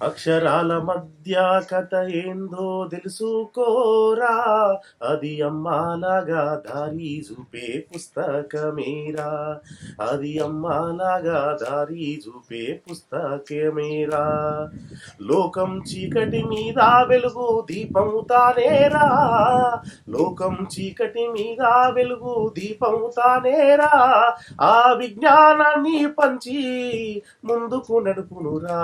అక్షరాల మధ్య కథ ఏందో తెలుసుకోరా, అది అమ్మాలాగా దారి చూపే పుస్తకమేరా, అది అమ్మాలాగా దారి చూపే పుస్తకమేరా. లోకం చీకటి మీద వెలుగు దీపముతానేరా, లోకం చీకటి మీద వెలుగు దీపముతానేరా, ఆ విజ్ఞానాన్ని పంచి ముందుకు నడుపునురా.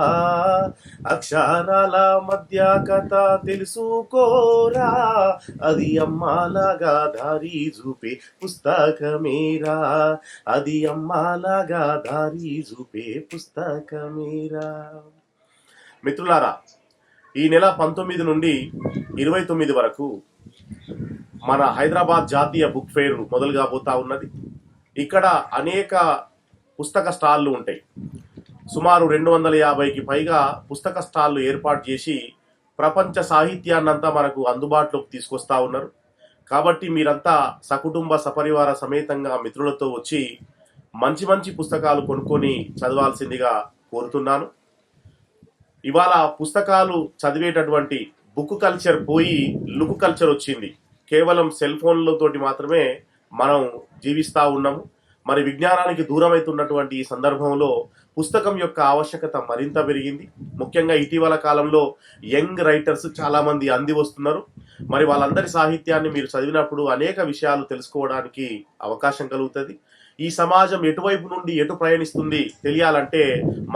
అక్షరాల మధ్య కథ తెలుసుకోరా, అది అమ్మాలాగా దారి చూపే పుస్తకమేరా, అది అమ్మాలాగా దారి చూపే పుస్తకమేరా. మిత్రులారా, ఈ నెల 19 నుండి 29 వరకు మన హైదరాబాద్ జాతీయ బుక్ ఫెయిర్ మొదలు కాబోతా ఉన్నది. ఇక్కడ అనేక పుస్తక స్టాళ్ళు ఉంటాయి. సుమారు 250కి పైగా పుస్తక స్టాళ్ళు ఏర్పాటు చేసి ప్రపంచ సాహిత్యాన్నంతా మనకు అందుబాటులోకి తీసుకొస్తా ఉన్నారు. కాబట్టి మీరంతా సకుటుంబ సపరివార సమేతంగా మిత్రులతో వచ్చి మంచి మంచి పుస్తకాలు కొనుక్కొని చదవాల్సిందిగా కోరుతున్నాను. ఇవాళ పుస్తకాలు చదివేటటువంటి బుక్ కల్చర్ పోయి లుక్ కల్చర్ వచ్చింది. కేవలం సెల్ ఫోన్లతోటి మాత్రమే మనం జీవిస్తూ ఉన్నాము. మరి విజ్ఞానానికి దూరమవుతున్నటువంటి ఈ సందర్భంలో పుస్తకం యొక్క ఆవశ్యకత మరింత పెరిగింది. ముఖ్యంగా ఇటీవల కాలంలో యంగ్ రైటర్స్ చాలా మంది అంది వస్తున్నారు. మరి వాళ్ళందరి సాహిత్యాన్ని మీరు చదివినప్పుడు అనేక విషయాలు తెలుసుకోవడానికి అవకాశం కలుగుతుంది. ఈ సమాజం ఎటువైపు నుండి ఎటు ప్రయాణిస్తుంది తెలియాలంటే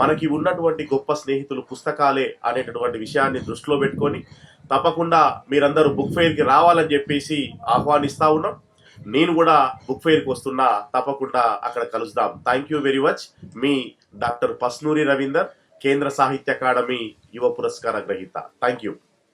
మనకి ఉన్నటువంటి గొప్ప స్నేహితులు పుస్తకాలే అనేటటువంటి విషయాన్ని దృష్టిలో పెట్టుకొని తప్పకుండా మీరందరూ బుక్ ఫెయిర్కి రావాలని చెప్పేసి ఆహ్వానిస్తా ఉన్నాం. నేను కూడా బుక్ ఫెయిర్కి వస్తున్నా, తప్పకుండా అక్కడ కలుద్దాం. Thank you very much. Me doctor Pasnoori Ravinder, కేంద్ర సాహిత్య అకాడమీ యువ పురస్కార గ్రహీత. Thank you.